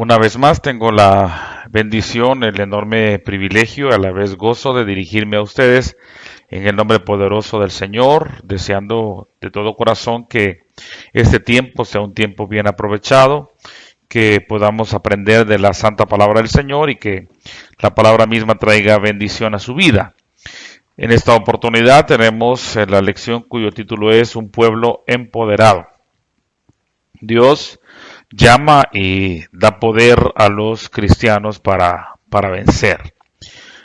Una vez más tengo la bendición, el enorme privilegio, a la vez gozo de dirigirme a ustedes en el nombre poderoso del Señor, deseando de todo corazón que este tiempo sea un tiempo bien aprovechado, que podamos aprender de la santa palabra del Señor y que la palabra misma traiga bendición a su vida. En esta oportunidad tenemos la lección cuyo título es Un pueblo empoderado. Dios llama y da poder a los cristianos para vencer.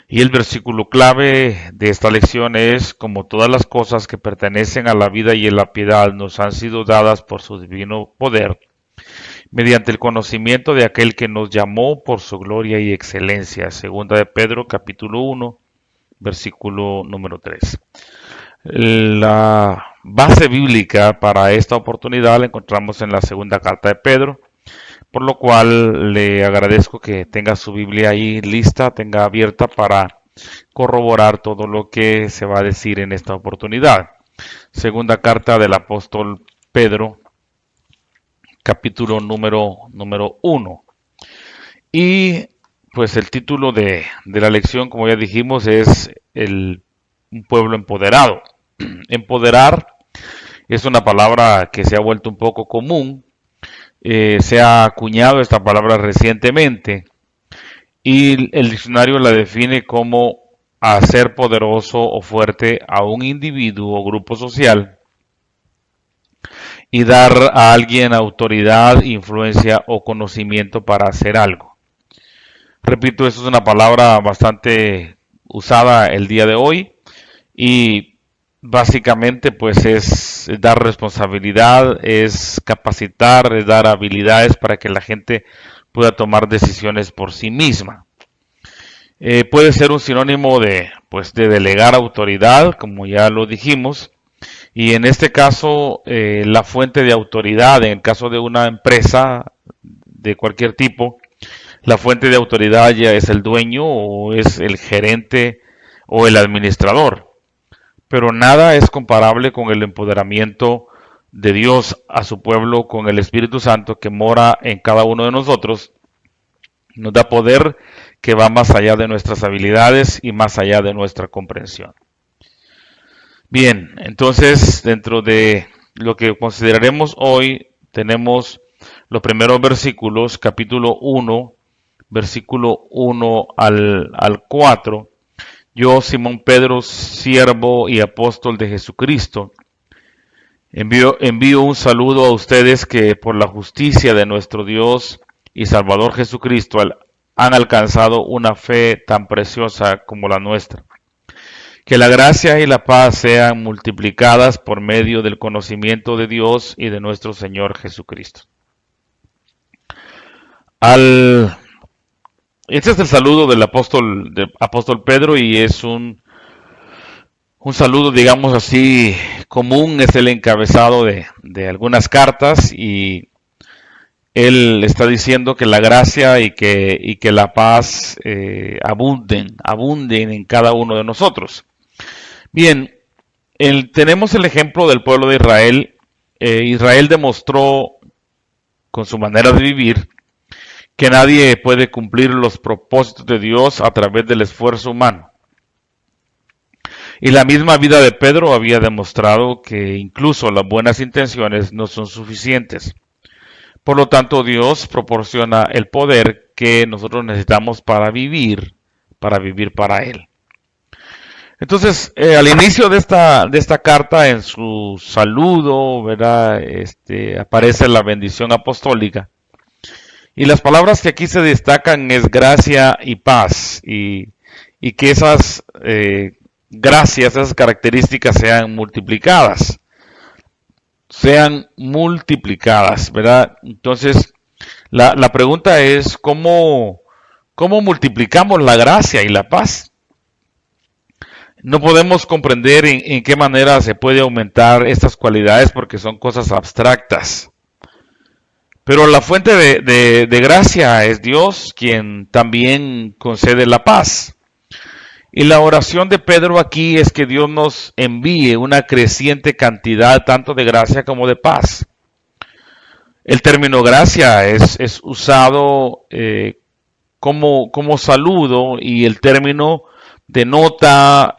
Y el versículo clave de esta lección es: como todas las cosas que pertenecen a la vida y a la piedad nos han sido dadas por su divino poder, mediante el conocimiento de aquel que nos llamó por su gloria y excelencia. Segunda de Pedro, capítulo 1, versículo número 3. La base bíblica para esta oportunidad la encontramos en la segunda carta de Pedro, por lo cual le agradezco que tenga su Biblia ahí lista, tenga abierta para corroborar todo lo que se va a decir en esta oportunidad. Segunda carta del apóstol Pedro, capítulo número 1. Y pues el título de la lección, como ya dijimos, es un pueblo empoderado. Empoderar es una palabra que se ha vuelto un poco común. Se ha acuñado esta palabra recientemente y el diccionario la define como hacer poderoso o fuerte a un individuo o grupo social y dar a alguien autoridad, influencia o conocimiento para hacer algo. Repito, esto es una palabra bastante usada el día de hoy y básicamente pues es dar responsabilidad, es capacitar, es dar habilidades para que la gente pueda tomar decisiones por sí misma. Puede ser un sinónimo de delegar autoridad, como ya lo dijimos, y en este caso la fuente de autoridad, en el caso de una empresa de cualquier tipo, la fuente de autoridad ya es el dueño o es el gerente o el administrador. Pero nada es comparable con el empoderamiento de Dios a su pueblo, con el Espíritu Santo que mora en cada uno de nosotros. Nos da poder que va más allá de nuestras habilidades y más allá de nuestra comprensión. Bien, entonces dentro de lo que consideraremos hoy tenemos los primeros versículos, capítulo 1, versículo 1 al 4. Yo, Simón Pedro, siervo y apóstol de Jesucristo, envío un saludo a ustedes que por la justicia de nuestro Dios y Salvador Jesucristo han alcanzado una fe tan preciosa como la nuestra. Que la gracia y la paz sean multiplicadas por medio del conocimiento de Dios y de nuestro Señor Jesucristo. Este es el saludo del apóstol Pedro y es un saludo, digamos así, común. Es el encabezado de algunas cartas y él está diciendo que la gracia y que la paz abunden en cada uno de nosotros. Bien, tenemos el ejemplo del pueblo de Israel. Israel demostró con su manera de vivir que nadie puede cumplir los propósitos de Dios a través del esfuerzo humano. Y la misma vida de Pedro había demostrado que incluso las buenas intenciones no son suficientes. Por lo tanto, Dios proporciona el poder que nosotros necesitamos para vivir para Él. Entonces, al inicio de esta carta, en su saludo, ¿verdad? Aparece la bendición apostólica. Y las palabras que aquí se destacan es gracia y paz, y que esas gracias, esas características sean multiplicadas, ¿verdad? Entonces, la pregunta es, ¿cómo multiplicamos la gracia y la paz? No podemos comprender en qué manera se puede aumentar estas cualidades porque son cosas abstractas. Pero la fuente de gracia es Dios, quien también concede la paz. Y la oración de Pedro aquí es que Dios nos envíe una creciente cantidad tanto de gracia como de paz. El término gracia es usado como saludo, y el término denota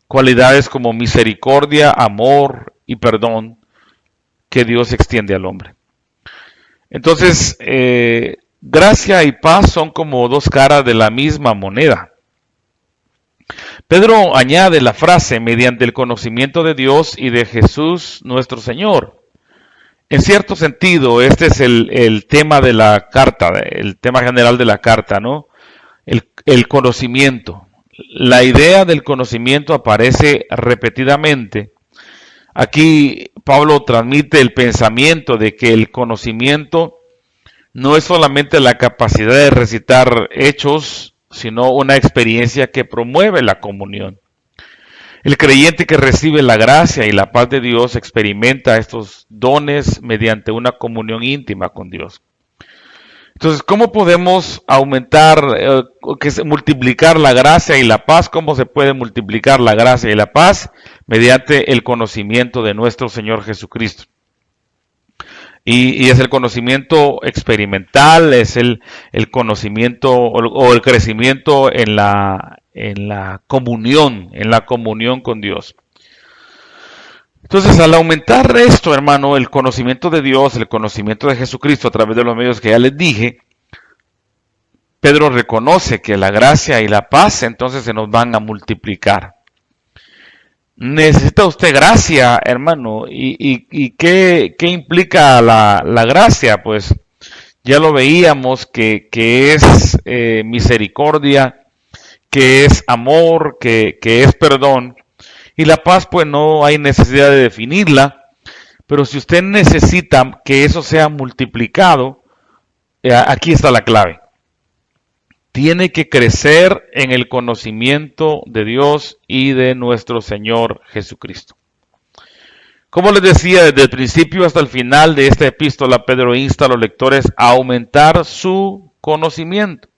cualidades como misericordia, amor y perdón que Dios extiende al hombre. Entonces, gracia y paz son como dos caras de la misma moneda. Pedro añade la frase mediante el conocimiento de Dios y de Jesús nuestro Señor. En cierto sentido, este es el tema de la carta, el tema general de la carta, ¿no? El conocimiento. La idea del conocimiento aparece repetidamente. Aquí Pablo transmite el pensamiento de que el conocimiento no es solamente la capacidad de recitar hechos, sino una experiencia que promueve la comunión. El creyente que recibe la gracia y la paz de Dios experimenta estos dones mediante una comunión íntima con Dios. Entonces, ¿cómo podemos aumentar, multiplicar la gracia y la paz? ¿Cómo se puede multiplicar la gracia y la paz? Mediante el conocimiento de nuestro Señor Jesucristo. Y es el conocimiento experimental, es el conocimiento o el crecimiento en la comunión con Dios. Entonces, al aumentar esto, hermano, el conocimiento de Dios, el conocimiento de Jesucristo a través de los medios que ya les dije, Pedro reconoce que la gracia y la paz entonces se nos van a multiplicar. Necesita usted gracia, hermano. ¿Y qué implica la gracia? Pues ya lo veíamos que es misericordia, que es amor, que es perdón. Y la paz, pues no hay necesidad de definirla, pero si usted necesita que eso sea multiplicado, aquí está la clave. Tiene que crecer en el conocimiento de Dios y de nuestro Señor Jesucristo. Como les decía, desde el principio hasta el final de esta epístola, Pedro insta a los lectores a aumentar su conocimiento.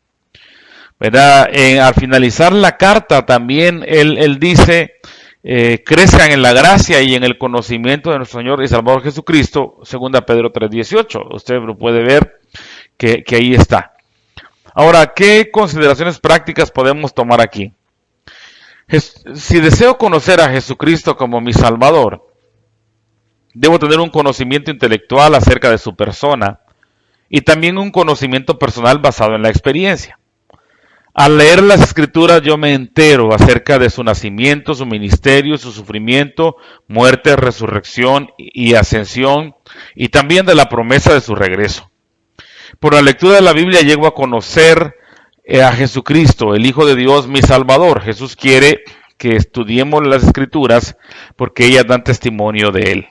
¿Verdad? Al finalizar la carta también él dice, crezcan en la gracia y en el conocimiento de nuestro Señor y Salvador Jesucristo, 2 Pedro 3:18. Usted lo puede ver que ahí está. Ahora, ¿qué consideraciones prácticas podemos tomar aquí? Si deseo conocer a Jesucristo como mi Salvador, debo tener un conocimiento intelectual acerca de su persona y también un conocimiento personal basado en la experiencia. Al leer las Escrituras yo me entero acerca de su nacimiento, su ministerio, su sufrimiento, muerte, resurrección y ascensión, y también de la promesa de su regreso. Por la lectura de la Biblia llego a conocer a Jesucristo, el Hijo de Dios, mi Salvador. Jesús quiere que estudiemos las Escrituras porque ellas dan testimonio de Él.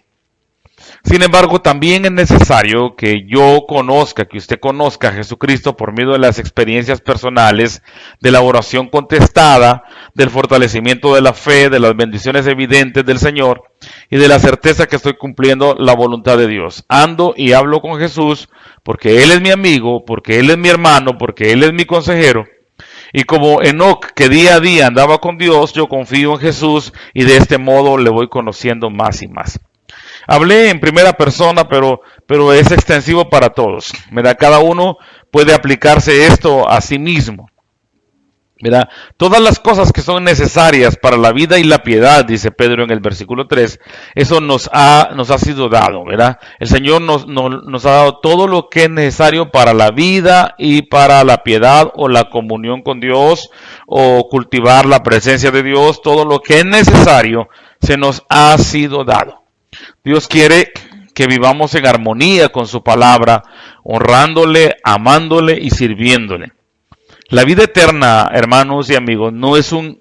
Sin embargo, también es necesario que yo conozca, que usted conozca a Jesucristo por medio de las experiencias personales, de la oración contestada, del fortalecimiento de la fe, de las bendiciones evidentes del Señor y de la certeza que estoy cumpliendo la voluntad de Dios. Ando y hablo con Jesús porque Él es mi amigo, porque Él es mi hermano, porque Él es mi consejero. Y como Enoc, que día a día andaba con Dios, yo confío en Jesús y de este modo le voy conociendo más y más. Hablé en primera persona, pero es extensivo para todos. ¿Verdad? Cada uno puede aplicarse esto a sí mismo. ¿Verdad? Todas las cosas que son necesarias para la vida y la piedad, dice Pedro en el versículo 3, eso nos ha sido dado, ¿verdad? El Señor nos ha dado todo lo que es necesario para la vida y para la piedad o la comunión con Dios o cultivar la presencia de Dios. Todo lo que es necesario se nos ha sido dado. Dios quiere que vivamos en armonía con su palabra, honrándole, amándole y sirviéndole. La vida eterna, hermanos y amigos, no es un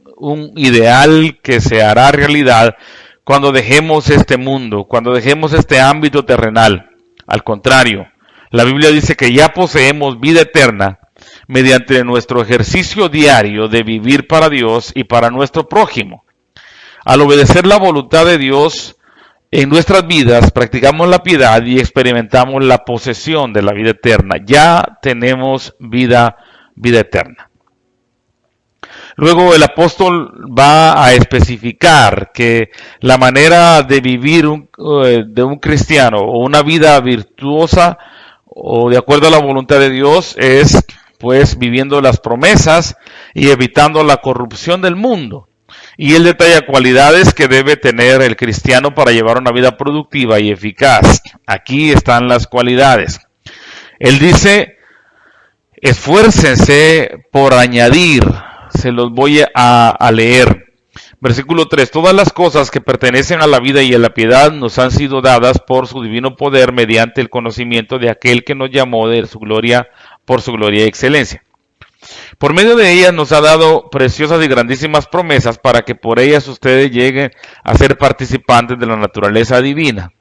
ideal que se hará realidad cuando dejemos este mundo, cuando dejemos este ámbito terrenal. Al contrario, la Biblia dice que ya poseemos vida eterna mediante nuestro ejercicio diario de vivir para Dios y para nuestro prójimo. Al obedecer la voluntad de Dios en nuestras vidas, practicamos la piedad y experimentamos la posesión de la vida eterna. Ya tenemos vida eterna. Luego el apóstol va a especificar que la manera de vivir de un cristiano o una vida virtuosa o de acuerdo a la voluntad de Dios es pues viviendo las promesas y evitando la corrupción del mundo. Y él detalla cualidades que debe tener el cristiano para llevar una vida productiva y eficaz. Aquí están las cualidades. Él dice, esfuércense por añadir, se los voy a leer. Versículo 3, todas las cosas que pertenecen a la vida y a la piedad nos han sido dadas por su divino poder mediante el conocimiento de aquel que nos llamó de su gloria, por su gloria y excelencia. Por medio de ellas nos ha dado preciosas y grandísimas promesas para que por ellas ustedes lleguen a ser participantes de la naturaleza divina,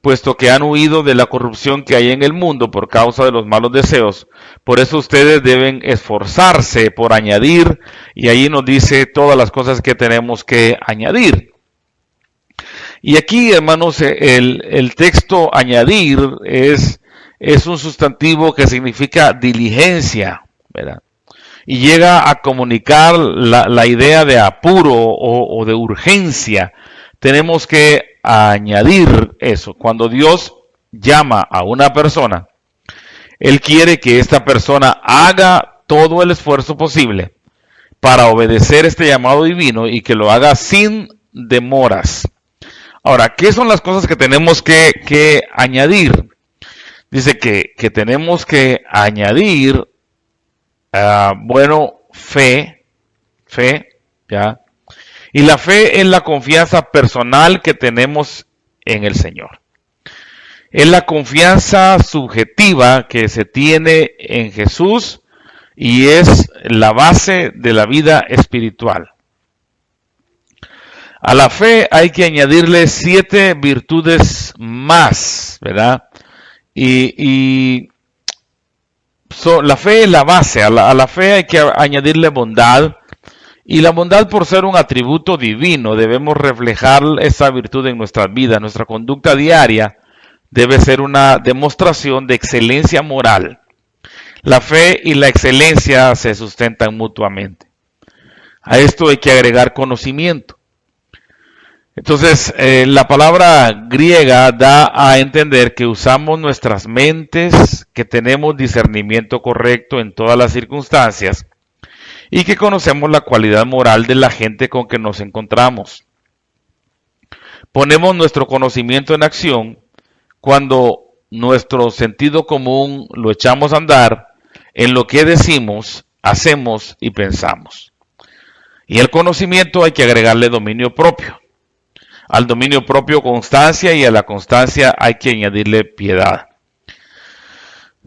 puesto que han huido de la corrupción que hay en el mundo por causa de los malos deseos. Por eso ustedes deben esforzarse por añadir, y ahí nos dice todas las cosas que tenemos que añadir. Y aquí, hermanos, el texto añadir es un sustantivo que significa diligencia, ¿verdad? Y llega a comunicar la idea de apuro o de urgencia. Tenemos que añadir eso. Cuando Dios llama a una persona, Él quiere que esta persona haga todo el esfuerzo posible para obedecer este llamado divino y que lo haga sin demoras. Ahora, ¿qué son las cosas que tenemos que añadir? Dice que tenemos que añadir, fe, ¿ya? Y la fe es la confianza personal que tenemos en el Señor. Es la confianza subjetiva que se tiene en Jesús y es la base de la vida espiritual. A la fe hay que añadirle 7 virtudes más, ¿verdad? La fe es la base. A la fe hay que añadirle bondad. Y la bondad, por ser un atributo divino, debemos reflejar esa virtud en nuestras vidas. Nuestra conducta diaria debe ser una demostración de excelencia moral. La fe y la excelencia se sustentan mutuamente. A esto hay que agregar conocimiento. Entonces, la palabra griega da a entender que usamos nuestras mentes, que tenemos discernimiento correcto en todas las circunstancias, y que conocemos la cualidad moral de la gente con que nos encontramos. Ponemos nuestro conocimiento en acción cuando nuestro sentido común lo echamos a andar en lo que decimos, hacemos y pensamos. Y el conocimiento hay que agregarle dominio propio. Al dominio propio constancia y a la constancia hay que añadirle piedad.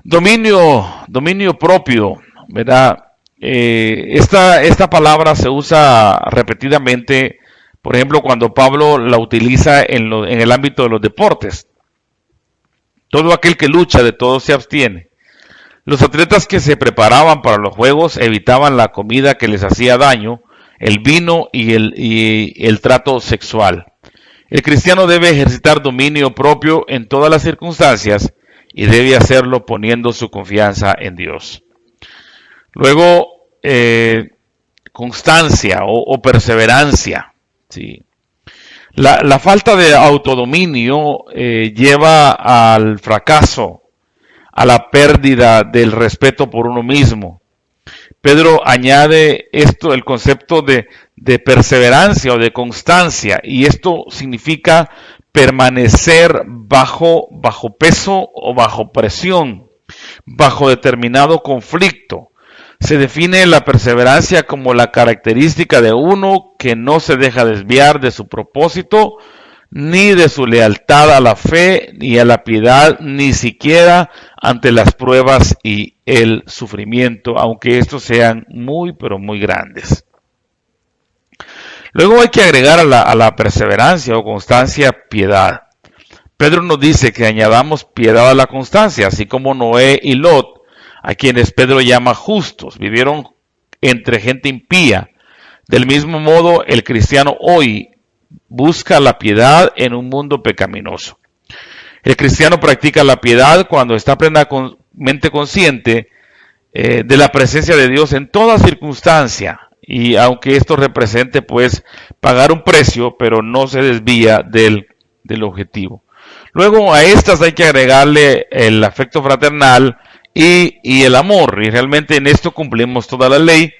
Dominio propio, ¿verdad? Esta palabra se usa repetidamente, por ejemplo, cuando Pablo la utiliza en el ámbito de los deportes. Todo aquel que lucha, de todo se abstiene. Los atletas que se preparaban para los juegos evitaban la comida que les hacía daño, el vino y el trato sexual. El cristiano debe ejercitar dominio propio en todas las circunstancias y debe hacerlo poniendo su confianza en Dios. Luego, constancia o perseverancia. ¿Sí? La falta de autodominio lleva al fracaso, a la pérdida del respeto por uno mismo. Pedro añade el concepto de perseverancia o de constancia, y esto significa permanecer bajo peso o bajo presión, bajo determinado conflicto. Se define la perseverancia como la característica de uno que no se deja desviar de su propósito, ni de su lealtad a la fe y a la piedad, ni siquiera ante las pruebas y el sufrimiento, aunque estos sean muy, pero muy grandes. Luego hay que agregar a la perseverancia o constancia piedad. Pedro nos dice que añadamos piedad a la constancia, así como Noé y Lot, a quienes Pedro llama justos, vivieron entre gente impía. Del mismo modo, el cristiano hoy busca la piedad en un mundo pecaminoso. El cristiano practica la piedad cuando está plenamente consciente de la presencia de Dios en toda circunstancia Y aunque esto represente pues pagar un precio, pero no se desvía del objetivo. Luego a estas hay que agregarle el afecto fraternal y el amor. Y realmente en esto cumplimos toda la ley,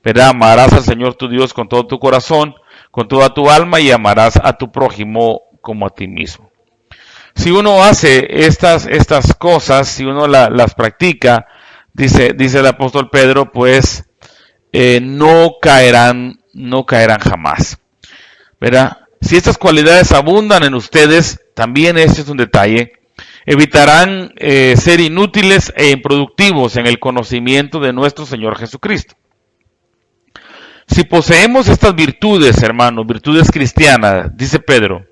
¿verdad? Amarás al Señor tu Dios con todo tu corazón, con toda tu alma, y amarás a tu prójimo como a ti mismo. Si uno hace estas cosas, si uno las practica, dice el apóstol Pedro, pues no caerán jamás, ¿verdad? Si estas cualidades abundan en ustedes, también este es un detalle, evitarán ser inútiles e improductivos en el conocimiento de nuestro Señor Jesucristo. Si poseemos estas virtudes, hermanos, virtudes cristianas, dice Pedro,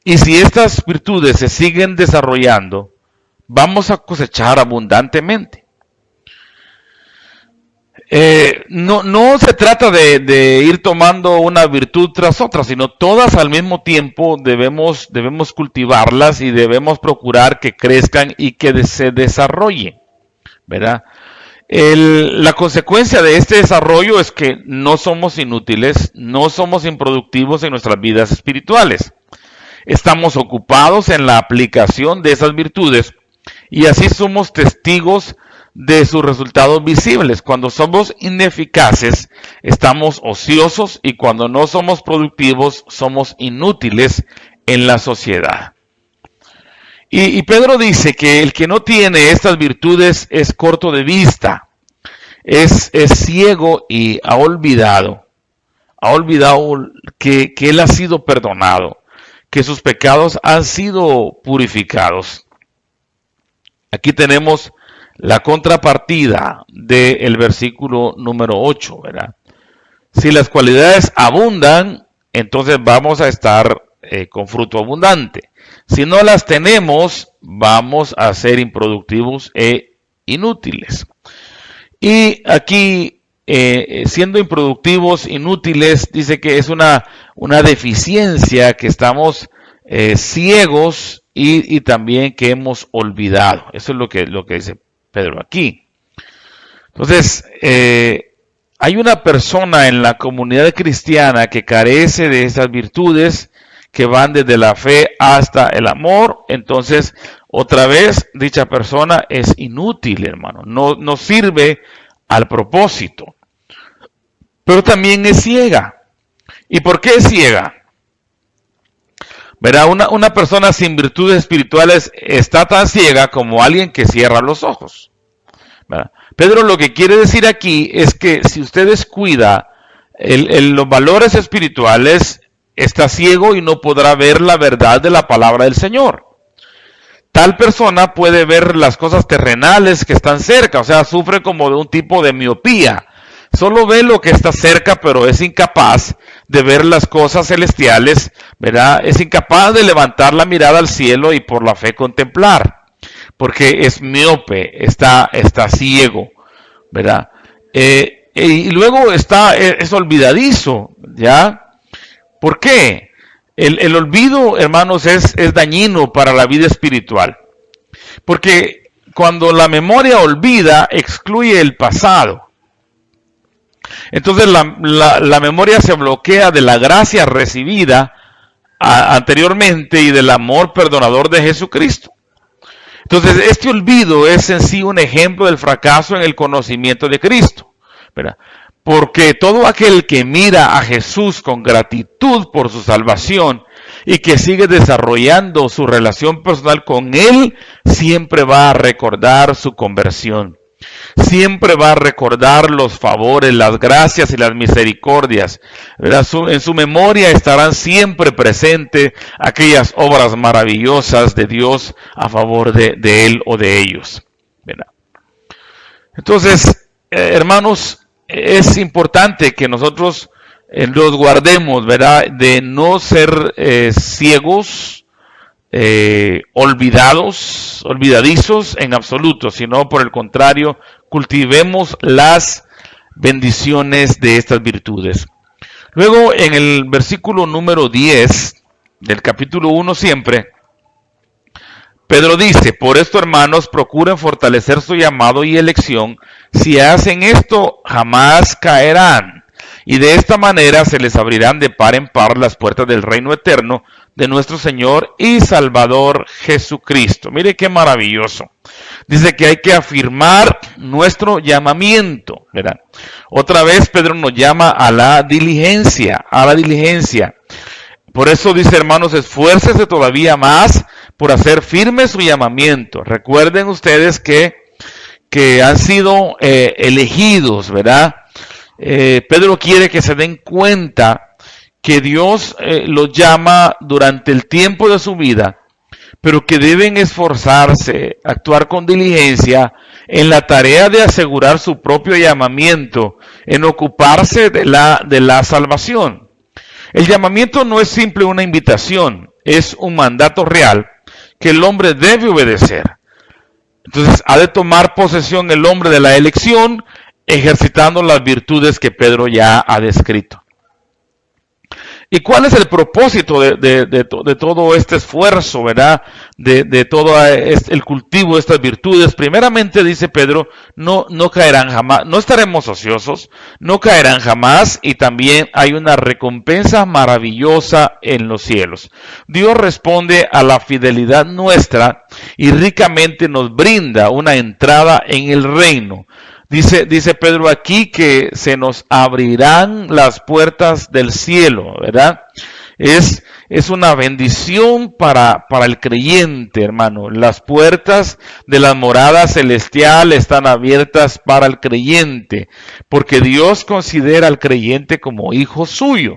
y si estas virtudes se siguen desarrollando, vamos a cosechar abundantemente. No se trata de ir tomando una virtud tras otra, sino todas al mismo tiempo debemos cultivarlas y debemos procurar que crezcan y que se desarrollen, ¿verdad? La consecuencia de este desarrollo es que no somos inútiles, no somos improductivos en nuestras vidas espirituales. Estamos ocupados en la aplicación de esas virtudes y así somos testigos de sus resultados visibles. Cuando somos ineficaces, estamos ociosos, y cuando no somos productivos, somos inútiles en la sociedad. Y Pedro dice que el que no tiene estas virtudes es corto de vista, es ciego y ha olvidado que él ha sido perdonado, que sus pecados han sido purificados. Aquí tenemos la contrapartida del versículo número 8, ¿verdad? Si las cualidades abundan, entonces vamos a estar con fruto abundante. Si no las tenemos, vamos a ser improductivos e inútiles. Y aquí, siendo improductivos, inútiles, dice que es una deficiencia, que estamos ciegos y también que hemos olvidado. Eso es lo que dice Pedro aquí. Entonces, hay una persona en la comunidad cristiana que carece de esas virtudes que van desde la fe hasta el amor. Entonces, otra vez, dicha persona es inútil, hermano. No sirve al propósito. Pero también es ciega. ¿Y por qué es ciega? Verá, una persona sin virtudes espirituales está tan ciega como alguien que cierra los ojos. ¿Verdad? Pedro lo que quiere decir aquí es que si usted descuida los valores espirituales, está ciego y no podrá ver la verdad de la palabra del Señor. Tal persona puede ver las cosas terrenales que están cerca, o sea, sufre como de un tipo de miopía. Solo ve lo que está cerca, pero es incapaz de ver las cosas celestiales, ¿verdad? Es incapaz de levantar la mirada al cielo y por la fe contemplar, porque es miope, está ciego, ¿verdad? Y luego es olvidadizo, ¿ya? ¿Por qué? El olvido, hermanos, es dañino para la vida espiritual, porque cuando la memoria olvida, excluye el pasado. Entonces la memoria se bloquea de la gracia recibida anteriormente y del amor perdonador de Jesucristo. Entonces este olvido es en sí un ejemplo del fracaso en el conocimiento de Cristo, ¿verdad? Porque todo aquel que mira a Jesús con gratitud por su salvación y que sigue desarrollando su relación personal con Él, siempre va a recordar su conversión. Siempre va a recordar los favores, las gracias y las misericordias, ¿verdad? En su memoria estarán siempre presentes aquellas obras maravillosas de Dios a favor de él o de ellos, ¿verdad? Entonces, hermanos, es importante que nosotros los guardemos, ¿verdad? De no ser ciegos, olvidadizos en absoluto, sino por el contrario, cultivemos las bendiciones de estas virtudes. Luego, en el versículo número 10 del capítulo 1 siempre, Pedro dice: por esto, hermanos, procuren fortalecer su llamado y elección. Si hacen esto, jamás caerán. y de esta manera se les abrirán de par en par las puertas del reino eterno de nuestro Señor y Salvador Jesucristo. Mire qué maravilloso. Dice que hay que afirmar nuestro llamamiento, ¿verdad? Otra vez Pedro nos llama a la diligencia, a la diligencia. Por eso dice, hermanos, esfuércese todavía más por hacer firme su llamamiento. Recuerden ustedes que han sido elegidos, ¿verdad? Pedro quiere que se den cuenta que Dios los llama durante el tiempo de su vida, pero que deben esforzarse, actuar con diligencia en la tarea de asegurar su propio llamamiento, en ocuparse de la salvación. El llamamiento no es simple una invitación, es un mandato real que el hombre debe obedecer. Entonces ha de tomar posesión el hombre de la elección, ejercitando las virtudes que Pedro ya ha descrito. ¿Y cuál es el propósito de todo este esfuerzo, verdad? De todo el cultivo de estas virtudes. Primeramente, dice Pedro, no caerán jamás, no estaremos ociosos, no caerán jamás, y también hay una recompensa maravillosa en los cielos. Dios responde a la fidelidad nuestra y ricamente nos brinda una entrada en el reino. Dice Pedro aquí que se nos abrirán las puertas del cielo, ¿verdad? Es una bendición para el creyente, hermano. Las puertas de la morada celestial están abiertas para el creyente, porque Dios considera al creyente como hijo suyo.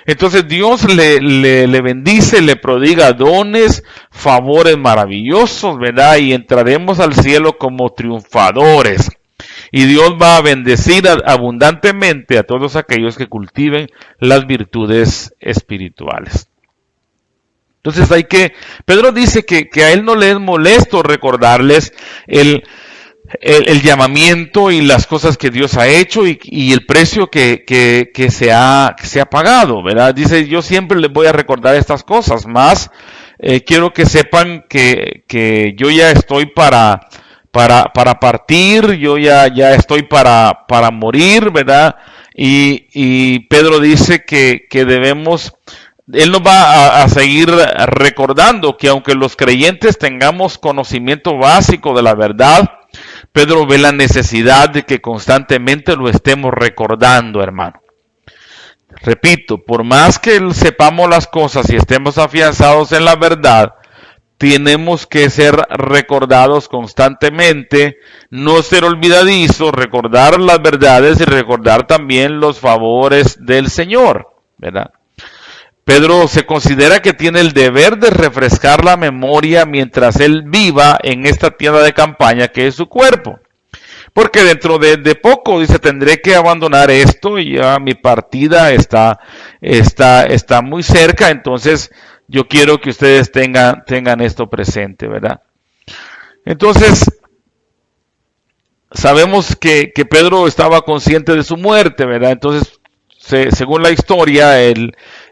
Entonces Dios le bendice, le prodiga dones, favores maravillosos, ¿verdad? Y entraremos al cielo como triunfadores. Y Dios va a bendecir abundantemente a todos aquellos que cultiven las virtudes espirituales. Entonces Pedro dice que a él no le es molesto recordarles el llamamiento y las cosas que Dios ha hecho y el precio que se ha pagado, ¿verdad? Dice, yo siempre les voy a recordar estas cosas, más quiero que sepan que yo ya estoy para partir, yo ya estoy para morir, ¿verdad? Y Pedro dice que debemos, él nos va a seguir recordando que aunque los creyentes tengamos conocimiento básico de la verdad, Pedro ve la necesidad de que constantemente lo estemos recordando, hermano. Repito, por más que sepamos las cosas y estemos afianzados en la verdad, tenemos que ser recordados constantemente, no ser olvidadizos, recordar las verdades y recordar también los favores del Señor, ¿verdad? Pedro se considera que tiene el deber de refrescar la memoria mientras él viva en esta tienda de campaña que es su cuerpo. Porque dentro de poco, dice, tendré que abandonar esto y ya mi partida está muy cerca, entonces yo quiero que ustedes tengan esto presente, ¿verdad? Entonces, sabemos que Pedro estaba consciente de su muerte, ¿verdad? Entonces, según la historia,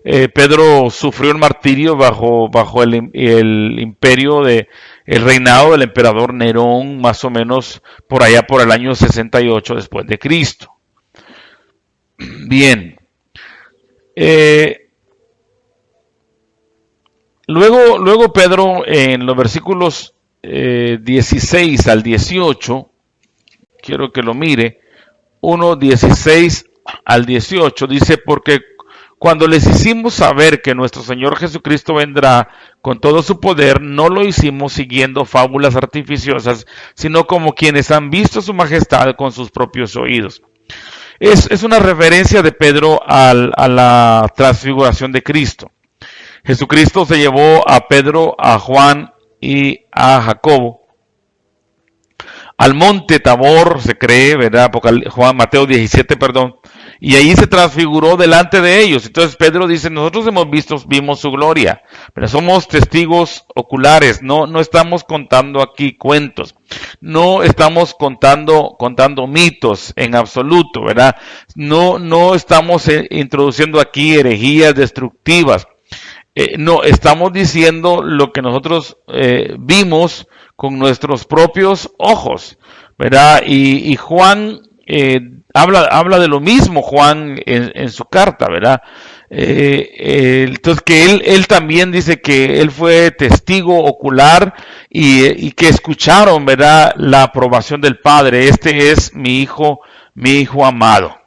Pedro sufrió el martirio bajo el imperio el reinado del emperador Nerón, más o menos por allá por el año 68 después de Cristo. Bien. Luego Pedro, en los versículos 16 al 18, quiero que lo mire, 1:16 al 18, dice, porque cuando les hicimos saber que nuestro Señor Jesucristo vendrá con todo su poder, no lo hicimos siguiendo fábulas artificiosas, sino como quienes han visto su majestad con sus propios oídos. Es una referencia de Pedro a la transfiguración de Cristo. Jesucristo se llevó a Pedro, a Juan y a Jacobo al monte Tabor, se cree, ¿verdad? Mateo 17, perdón. Y ahí se transfiguró delante de ellos. Entonces Pedro dice, nosotros vimos su gloria, pero somos testigos oculares, no estamos contando aquí cuentos, no estamos contando mitos en absoluto, ¿verdad? No estamos introduciendo aquí herejías destructivas. No, estamos diciendo lo que nosotros vimos con nuestros propios ojos, ¿verdad? Y Juan habla de lo mismo Juan en su carta, ¿verdad? Entonces que él también dice que él fue testigo ocular y que escucharon, ¿verdad?, la aprobación del Padre. Este es mi hijo amado,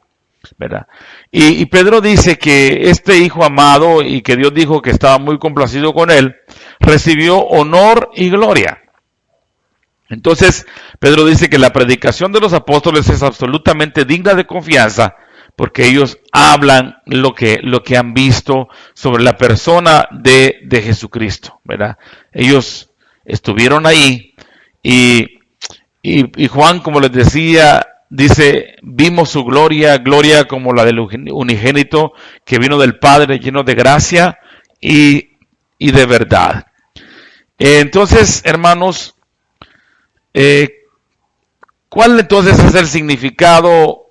¿verdad? Y Pedro dice que este hijo amado, y que Dios dijo que estaba muy complacido con él, recibió honor y gloria. Entonces, Pedro dice que la predicación de los apóstoles es absolutamente digna de confianza, porque ellos hablan lo que han visto sobre la persona de Jesucristo, ¿verdad? Ellos estuvieron ahí y Juan, como les decía, dice, vimos su gloria, gloria como la del unigénito que vino del Padre, lleno de gracia y de verdad. Entonces, hermanos, ¿cuál entonces es el significado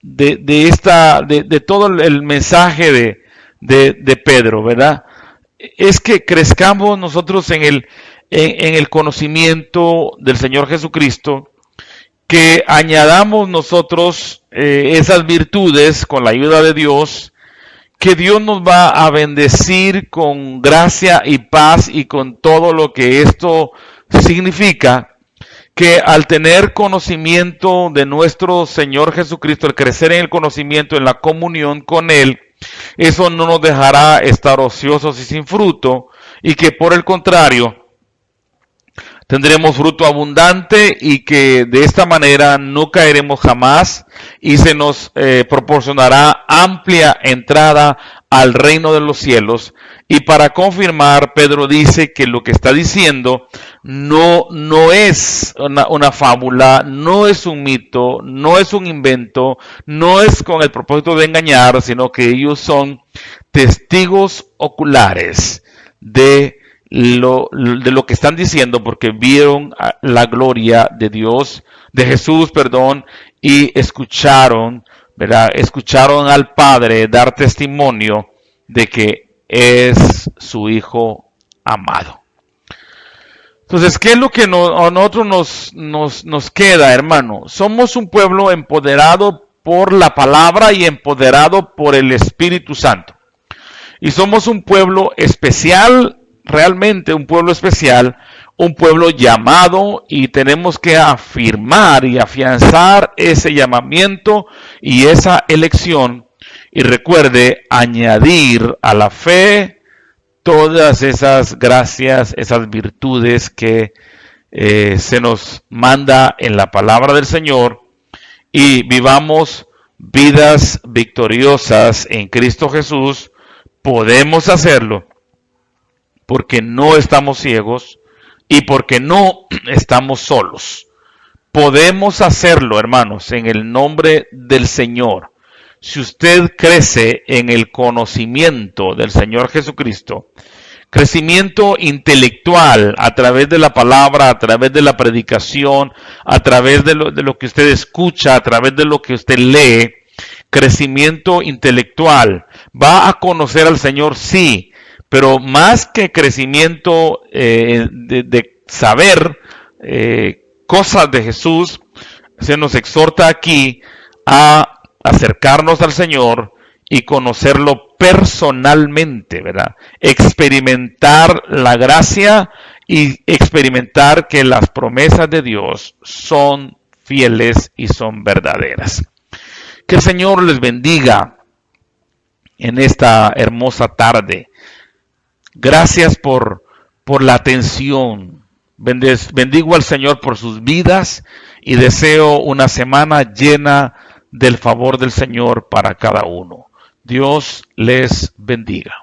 de todo el mensaje de Pedro, verdad? Es que crezcamos nosotros en el conocimiento del Señor Jesucristo, que añadamos nosotros esas virtudes con la ayuda de Dios, que Dios nos va a bendecir con gracia y paz y con todo lo que esto significa, que al tener conocimiento de nuestro Señor Jesucristo, el crecer en el conocimiento, en la comunión con Él, eso no nos dejará estar ociosos y sin fruto, y que por el contrario, tendremos fruto abundante y que de esta manera no caeremos jamás y se nos proporcionará amplia entrada al reino de los cielos. Y para confirmar, Pedro dice que lo que está diciendo no es una fábula, no es un mito, no es un invento, no es con el propósito de engañar, sino que ellos son testigos oculares de lo que están diciendo, porque vieron la gloria de Dios, de Jesús, perdón, y escucharon, ¿verdad? Escucharon al Padre dar testimonio de que es su Hijo amado. Entonces, ¿qué es lo que a nosotros nos queda, hermano? Somos un pueblo empoderado por la palabra y empoderado por el Espíritu Santo. Y somos un pueblo especial, realmente un pueblo especial, un pueblo llamado, y tenemos que afirmar y afianzar ese llamamiento y esa elección. Y recuerde, añadir a la fe todas esas gracias, esas virtudes que se nos manda en la palabra del Señor, y vivamos vidas victoriosas en Cristo Jesús. Podemos hacerlo porque no estamos ciegos y porque no estamos solos. Podemos hacerlo, hermanos, en el nombre del Señor. Si usted crece en el conocimiento del Señor Jesucristo, crecimiento intelectual a través de la palabra, a través de la predicación, a través de lo que usted escucha, a través de lo que usted lee, crecimiento intelectual, va a conocer al Señor, sí, pero más que crecimiento de saber cosas de Jesús, se nos exhorta aquí a acercarnos al Señor y conocerlo personalmente, ¿verdad? Experimentar la gracia y experimentar que las promesas de Dios son fieles y son verdaderas. Que el Señor les bendiga en esta hermosa tarde. Gracias por la atención. Bendigo al Señor por sus vidas y deseo una semana llena del favor del Señor para cada uno. Dios les bendiga.